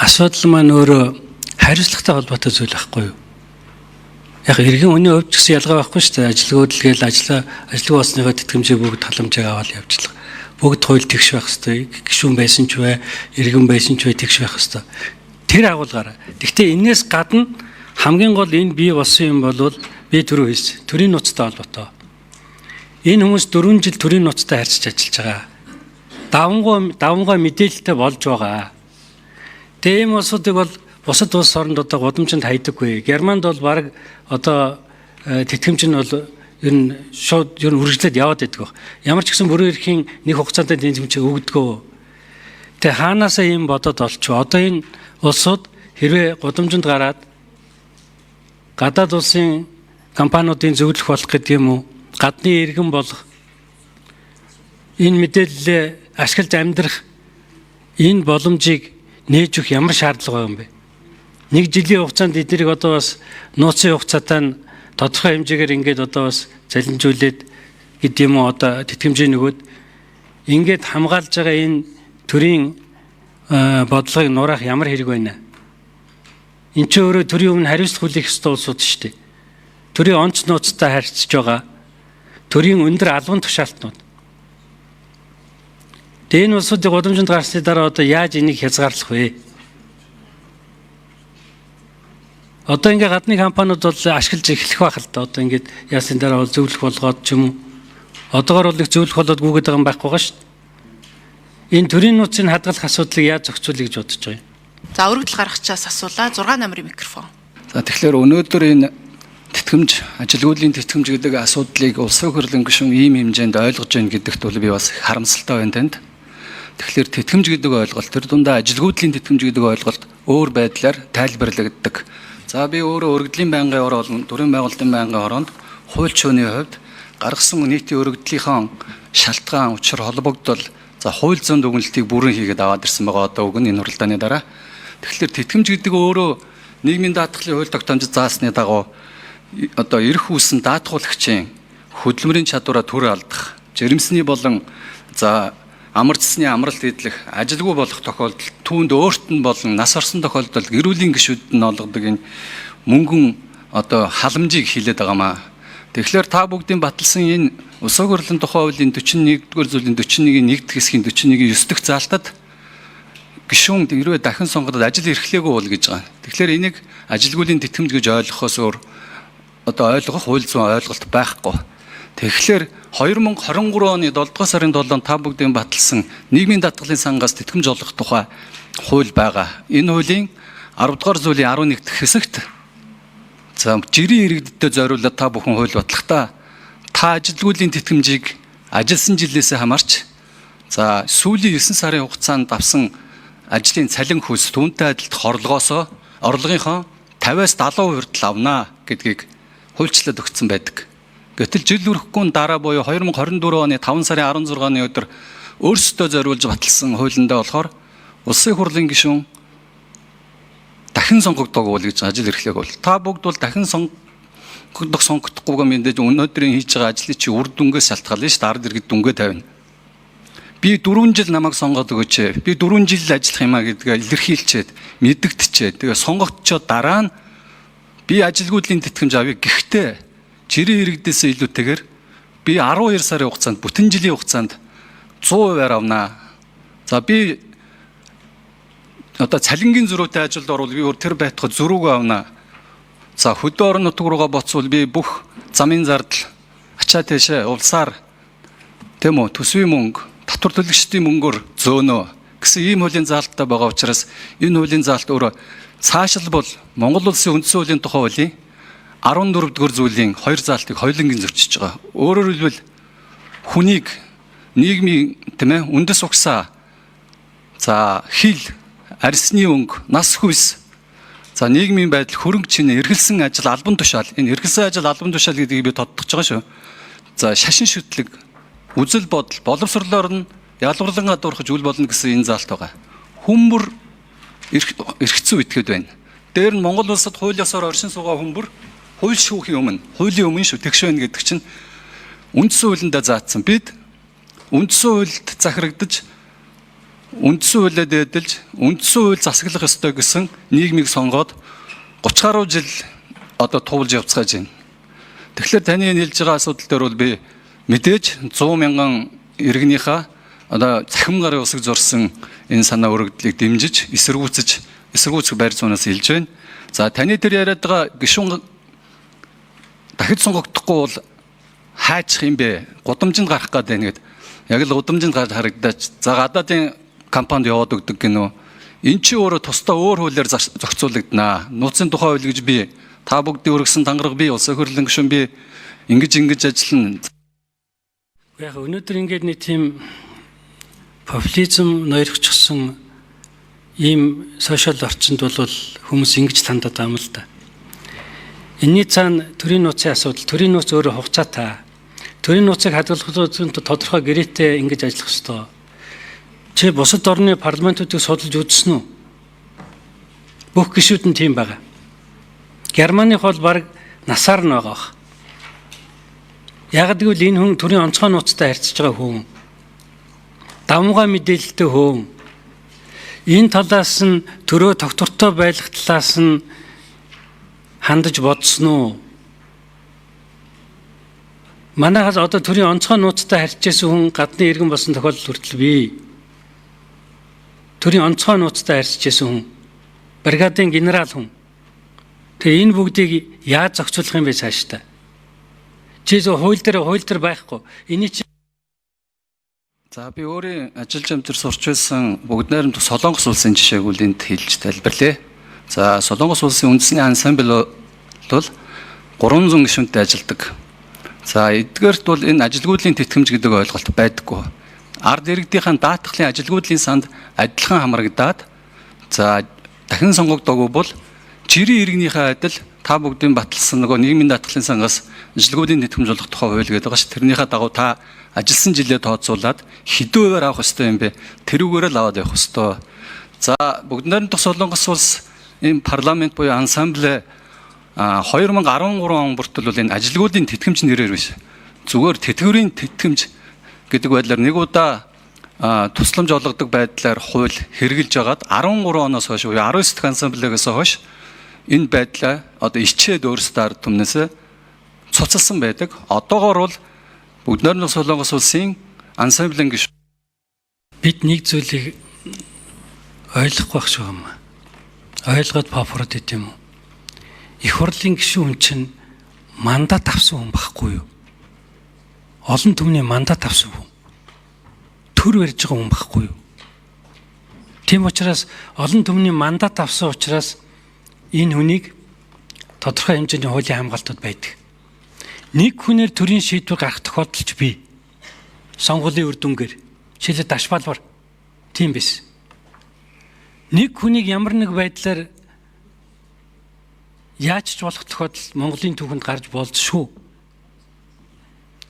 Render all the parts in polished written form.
асуудал маань өөрөө хариуцлагатай холбоотой зүйл байхгүй юу? Яг иргэн хүний хувьд ч гэсэн ялгаа байхгүй шүү дээ. Ажилгүйд л гээл ажилгүй болсныхоо тэтгэмжийг бүгд халамжааг аваад явжлаа. Бүгд хууль тэгш байх хэвээр. Гишүүн байсан ч бай, иргэн байсан ч бай тэгш байх хэвээр. Тэр агуулгаараа. Гэхдээ энээс гадна хамгийн гол энэ бий болсон юм бол би түрүү хэлсэн. Төрийн нууцтай холбоотой. Энэ хүмүүс 4 жил төрийн нууцтай харьцаж ажиллаж байгаа. Давмгой мэдээлэлтэй болж байгаа. Тэгээ ийм улсуудыг бол бусад улс орнд одоо гудамжинд хайдаггүй. Германд бол баг одоо тэтгэмж нь бол ер нь шууд үргэлжлээд яваад байдаг. Ямар ч гэсэн бүрэн эрхийн нэг хугацаанд тэтгэмжийг өгдөгөө. Тэгээ хаанаасаа ийм бодоод олчихоо. Одоо энэ улсууд хэрвээ гудамжинд гараад гадаад улсын компаниудын зөвлөх болох гэдэг юм уу? Гадны иргэн болох энэ мэдээлэлээ ашиглаж амьдрах энэ боломжийг нээж өгөх ямар шаардлага байгаа юм бэ? Нэг жилийн хугацаанд эднийг одоо бас нууцын хугацаатай нь тодорхой хэмжээгээр ингээд одоо бас залинжуулээд гэдэг юм уу одоо тэтгэмжийн нөгөөд ингээд хамгаалж байгаа энэ төрийн бодлогыг нураах ямар хэрэг байна? Энд чинь өөрөө төрийн өмнө хариуцлага хүлээх ёстой улсууд шүү дээ. Төрийн онц нууцтай харьцаж байгаа. Төрийн өндөр албан тушаалтнууд. Тэгээ энэ улсуудыг гудамжинд гарсны дараа одоо яаж энийг хязгаарлах вэ? Одоо ингээ гадны компаниуд бол ашиглаж эхлэх байх л да. Одоо ингээд яасан дараа бол зөвлөх болгоод ч юм уу. Одоогор бол их зөвлөх болоод гүгээд байгаа юм байхгүй шүү дээ. Энэ төрийн нууцын хадгалах асуудлыг яаж зохицуулъя гэж бодож байгаа юм? За өргөдөл гаргачаас асуулаа 6 номерын микрофон. За тэгэхээр өнөөдөр энэ тэтгэмж, ажилгүйдлийн тэтгэмж гэдэг асуудлыг улсын хурлын гишүүн ийм хэмжээнд ойлгож байна гэдэгт бол би бас харамсалтай байна танд. Тэгэхээр тэтгэмж гэдэг ойлголт, тэр дундаа ажилгүйдлийн тэтгэмж гэдэг ойлголт өөр байдлаар тайлбарлагддаг. За би өөрөө өргөдлийн байнгын орон, төрийн байгуулалтын байнгын ороонд хууль шууны хувьд гаргасан нийтийн өргөдлийнхөө шалтгаан, учир холбогдол, за хууль зүйн дүгнэлтийг бүрэн хийгээд аваад ирсэн байгаа одоо үг нь энэ хуралдааны дараа. Тэгэхээр тэтгэмж гэдэг өөрөө нийгмийн даатгалын хууль тогтоомжид заасны дагуу одоо эрх үүсэн даатгуулагчийн хөдөлмөрийн чадвараа төр алдах, жирэмсний болон за амар цэсний амралт идэх, ажилгүй болох тохиолдолд түүнд өөрт нь болон нас орсон тохиолдолд гэрүүлийн гишүүд нь олгодог энэ мөнгөн одоо халамжийг хилээд байгаамаа. Тэгэхээр та бүгдийн баталсан энэ улсын хурлын тухай хуулийн 41-р зүйлийн 41-ийн 1-р хэсгийн 41-ийн 9 дахь заалтад гишүүн хэрвээ дахин сонгогдоод ажил эрхлээгүй бол гэж байгаа. Тэгэхээр энийг ажилгүйдлийн тэтгэмж гэж ойлгохоос өөр одоо ойлгох хууль зүйн ойлголт байхгүй. Тэгэхээр 2023 оны 7 дугаар сарын 7-нд та бүгдийн баталсан нийгмийн даатгалын сангаас тэтгэмж олгох тухай хууль байгаа. Энэ хуулийн 10 дугаар зүйлийн 11 дахь хэсэгт за жирийн иргэдтэй зориулаад та бүхэн хууль батлахдаа та ажилгүйдлийн тэтгэмжийг ажилласан жилээсээ хамаарч за сүүлийн 9 сарын хугацаанд авсан ажлын цалин хөлс түүнтэй адилдах орлогынхоо 50-аас 70% хүртэл авнаа гэдгийг хуульчлаад өгсөн байдаг. Гэтэл жил үрэхгүй дараа буюу 2024 оны 5 сарын 16-ны өдөр өөрсдөө зориулж баталсан хуулиндаа болохоор улсын хурлын гишүүн дахин сонгогдоогүй гэж ажил эрхлээг бол та бүгд бол дахин сонгогдохгүйгээ мэдээж өнөөдрийн хийж байгаа ажлын чи үр дүнгээс шалтгаална шүү дээ. Ард иргэд дүнгээ тавина. Би 4 жил намайг сонгоод өгөөч. Би 4 жил ажиллах юмаа гэдгээ илэрхийлчихэд мэддэгтчихэд тэгээ сонгогдчоод дараа нь би ажилгүйдлийн тэтгэмж авъя. Гэхдээ жирийн иргэдээс илүүтэйгээр би 12 сарын хугацаанд бүтэн жилийн хугацаанд 100% авнаа. За би одоо цалингийн зөрүүтэй ажилд орвол би тэр байтугай зөрүүг авнаа. За хөдөө орон нутг руугаа боцвол би бүх замын зардал ачаа тэшээ улсаар тийм үү төсвийн мөнгө татвар төлөгчдийн мөнгөөр зөөнөө гэсэн ийм хуулийн заалттай байгаа учраас энэ хуулийн заалт өөрөө цаашил бол Монгол улсын үндсэн хуулийн тухай хуулийн 14 дугаар зүйлийн 2 заалтыг хоёулангийн зөрчиж байгаа. Өөрөөр хэлбэл хүнийг нийгмийн тийм ээ үндэс угсаа за хил арьсны өнгө нас хүйс за нийгмийн байдал хөрөнгө чинээ эргэлсэн ажил албан тушаал энэ эргэлсэн ажил албан тушаал гэдгийг би тодтогч байгаа шүү. За шашин шүтлэг үзэл бодол боловсрлоор нь ялгарлан гадуурхаж үл болно гэсэн энэ заалт байгаа. Хүмүүр эрх зүй этгээд байна. Дээр нь Монгол улсад хууль ёсоор оршин суугаа хүмүүр хууль шүүхийн өмнө хуулийн өмнө шүү тэгш байна гэдэг чинь үндсэн хуулиндаа заасан. Бид үндсэн хуульд захирагдаж үндсэн хуулиад эдэлж үндсэн хууль засаглах ёстой гэсэн нийгмийг сонгоод 30 гаруй жил одоо туулж явцгааж байна. Тэгэхээр таны хэлж байгаа асуудал дээр бол би мэдээж 100 мянган иргэнийхээ одоо цахим гарын усыг зурсан энэ санаа өргөдлийг дэмжиж эсэргүүцэх байр зуунаас хэлж байна. За таны тэр яриад байгаа гишүүн дахид сонгогдохгүй бол хайчих юм бэ? Гудамжинд гарах гэдэг байна гэд. Яг л гудамжинд гарч харагдаач. За гадаадын компанид яваад өгдөг гинөө. Эн чинь өөрөө тусдаа өөр хуулиар зохицуулагдана. Нууцын тухай хууль гэж би та бүгдийн өргөсөн тангараг би улс хурлын гишүүн би ингэж ажиллана. Яг өнөөдөр ингээд нэг тийм популизм ноёрхчихсан ийм сошиал орчинд бол хүмүүс ингэж тандаад байгаа юм л да. Энийний цаана төрийн нууцын асуудал, төрийн нууц өөрөө хугацаатай. Төрийн нууцыг хадгалахын тодорхой гэрээтэй ингэж ажиллах ёстой. Чи бусад орны парламентуудыг судалж үзсэн үү? Бүх гишүүд нь тийм байгаа. Германых бол баг насаар нь байгаа. Яг гэвэл энэ хүн төрийн онцгой нууцтай харьцаж байгаа хүн. Давмгай мэдээлэлтэй хүн. Энэ талаас нь төрөө тогтвортой байх талаас нь хандаж бодсон уу? Манайхаас одоо төрийн онцгой нууцтай харьцажсэн хүн гадны иргэн болсон тохиолдол хүртэл бий. Төрийн онцгой нууцтай харьцажсэн хүн. Бригадын генерал хүн. Тэгээ энэ бүгдийг яаж зохицуулах юм бэ цаашдаа? Чи зөв хууль дээр байхгүй. Эний чи За би өөрийн ажиллаж амтэр сурч байсан бүгд найрамдах Солонгос улсын жишээг үл энд хэлж тайлбарлая. За Солонгос улсын үндэсний ансамбл бол 300 гишүүнтэй ажилладаг. За эдгээрт бол энэ ажилгүйдлийн тэтгэмж гэдэг ойлголт байдаггүй. Ард иргэдийн даатгалын ажилгүйдлийн санд адилхан хамрагдаад за дахин сонгогдоогүй бол жирийн иргэнийхээ адил та бүгдийн баталсан нөгөө нийгмийн даатгалын сангаас ажилгүйдлийн тэтгэмж олох тухай хууль гэдэг байгаа ш. Тэрнийхээ дагуу та ажилласан жилээ тооцоолаад хэдэн хувиар авах ёстой юм бэ? Тэрүүгээр л аваад явах ёстой. За бүгд найрамдах Солонгос улс энэ парламент буюу ансамбль 2013 он бүртэл бол энэ ажилгүйдлийн тэтгэмж нэрээр биш. Зүгээр тэтгэврийн тэтгэмж гэдэг байдлаар нэг удаа тусламж олгодог байдлаар хууль хэрэгжилж байгаад 13 оноос хойш буюу 19 дахь ансамблээс хойш энэ байдлаа одоо ичээд өөрсдөө ард түмнээс цуцалсан байдаг. Одоогоор бол бүгд найрамдах Солонгос улсын ансамблийн гишүүн бид нэг зүйлийг ойлгох байх шүү юм. Ойлгоод папрод идэв юм уу? Их хурлын гишүүн чинь мандат авсан хүн байхгүй юу? Олон түмний мандат авсан хүн. Төр барьж байгаа хүн байхгүй юу? Тийм учраас олон түмний мандат авсан учраас энэ хүнийг тодорхой хэмжээний хуулийн хамгаалтууд байдаг. Нэг хүнээр төрийн шийдвэр гаргах тохиолдолч бий. Сонгуулийн үр дүнгээр шилээ дашбалбар тийм биш. Нэг хүнийг ямар нэг байдлаар яаж ч болох тохиолдол Монголын түүхэнд гарч болж шүү.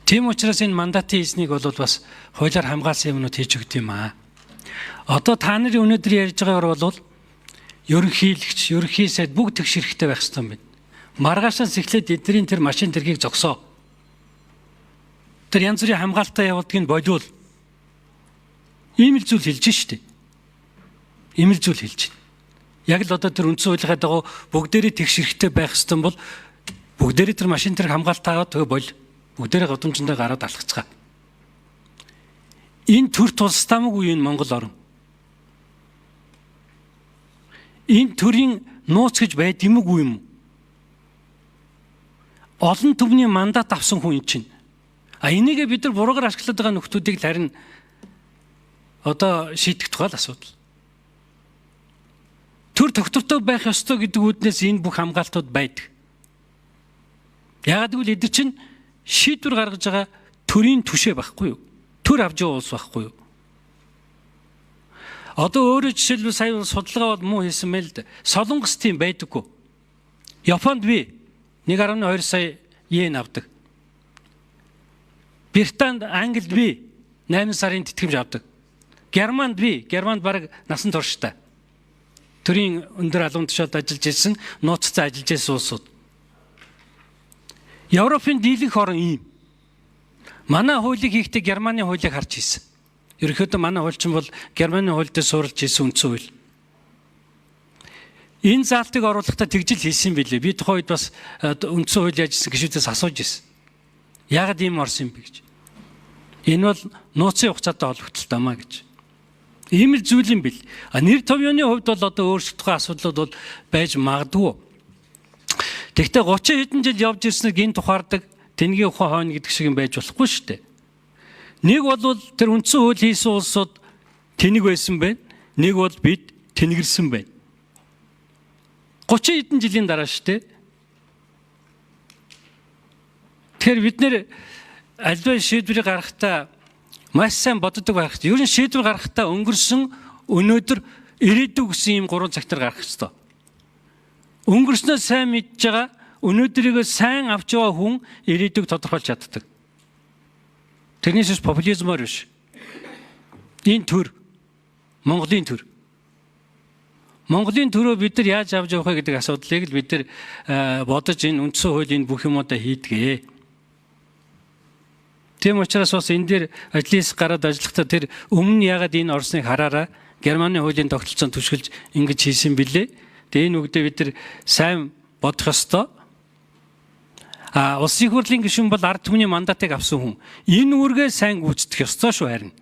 Тийм учраас энэ мандатын эзнийг бол бас хуулиар хамгаалсан юмнууд хийж өгд юм аа. Одоо та нарын өнөөдөр ярьж байгаагаар бол ерөнхийлөгч, ерөнхий сайд бүгд тэгш хэрэгтэй байх ёстой юм байна. Маргаашаас эхлээд эдний тэр машин тэргийг зогсоо. Тэр янз бүрийн хамгаалалтаа явуулдгийг болиул. Ийм л зүйл хэлж штэ. Ийм л зүйл хэлж байна. Яг л одоо тэр үндсэн хуулийнхаа дагуу бүгдээрээ тэгш хэрэгтэй байх ёстой бол бүгдээрээ тэр машин тэрэг хамгаалтаа аваад тэгээ бол бүгдээрээ годомжиндээ гараад алхацгаа. Энэ төр тулстамгүй энэ Монгол орн. Энэ төрийн нууц гэж байд юмгүй юм. Олон түвний мандат авсан хүн чинь. Энийгээ бид нар буруугаар ашиглаад байгаа нөхдүүдийг харин одоо шийдэх тухай асуудал. Төр тогтвортой байх ёстой гэдэг үүднээс энэ бүх хамгаалтууд байдаг. Яг гэвэл эдгээр чинь шийдвэр гаргаж байгаа төрийн түшээ байхгүй юу? Төр авч байгаа улс байхгүй юу? Одоо өөрөө жишээлбэл сая судалгаа бол муу хийсэн мэл дээ. Солонгос тийм байдаггүй. Японд би 1.2 сая йен авдаг. Британд, Англид би 8 сарын тэтгэмж авдаг. Германд бараг насан турштай. Төрийн өндөр албан тушаалд ажиллаж ирсэн, нууцтай ажиллаж ирсэн улсууд. Европын дийлэнх орн ийм. Манай хуулийг хийхдээ Германы хуулийг харж ирсэн. Ерөнхийдөө манай хуульчин бол Германы хууль дээр суурилж ирсэн үндсэн хууль. Энэ заалтыг оруулахдаа тэгжил хийсэн билээ. Би тухайн үед бас үндсэн хууль яажсэн гишүүдээс асууж ирсэн. Яагаад ийм орсон юм бэ гэж. Энэ бол нууцын хугацаатай холбогдолтой маа гэж. Ийм л зүйл юм бил. Нэр томьёоны хувьд бол одоо өөрсдөө асуудлууд бол байж магадгүй. Тэгвэл 30 хэдэн жил явж ирснээр гин тухаардаг тэнгийн ухаан хойно гэдэг шиг юм байж болохгүй шүү дээ. Нэг бол тэр үндсэн хууль хийсэн улсууд тэнэг байсан байна. Нэг бол бид тэнэгэрсэн байна. 30 хэдэн жилийн дараа шүү дээ. Тэгэхээр бид нэр альва шийдвэрийг гаргахтаа маш сайн боддог байх хэрэгтэй. Ер нь шийдвэр гаргахтаа өнгөрсөн өнөөдөр ирээдүйг гэсэн ийм 3 цагтар гаргах хэрэгтэй. Өнгөрснөө сайн мэдж байгаа, өнөөдрийгөө сайн авч яваа хүн ирээдүйг тодорхойлж чаддаг. Тэрнээс популизмор биш. Энэ төр Монголын төр. Монголын төрөө бид нар яаж авч явах вэ гэдэг асуудлыг л бид нар бодож энэ үндсэн хуулийн бүх юмудаа хийдгээ. Тийм учраас бас энэ дээр ажлаас гараад ажиллахдаа тэр өмнө ягаад энэ орсныг хараараа Германы хуулийн тогтолцоонд түшгэлж ингэж хийсэн бilé. Тэгээ энэ үгдээ бид нар сайн бодох ёстой. Улсын хурлын гишүүн бол ард түмний мандатыг авсан хүн. Энэ үүргээ сайн гүйцэтгэх ёстой шүү харин.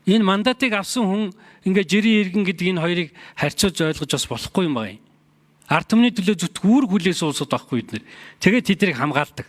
Энэ мандатыг авсан хүн ингээ жирийн иргэн гэдэг энэ хоёрыг харьцуулж ойлгож бас болохгүй юм байна. Ард түмний төлөө зүтгүүр хүлээс улсууд байхгүй бид нэр. Тэгээд тэднийг хамгаалдаг.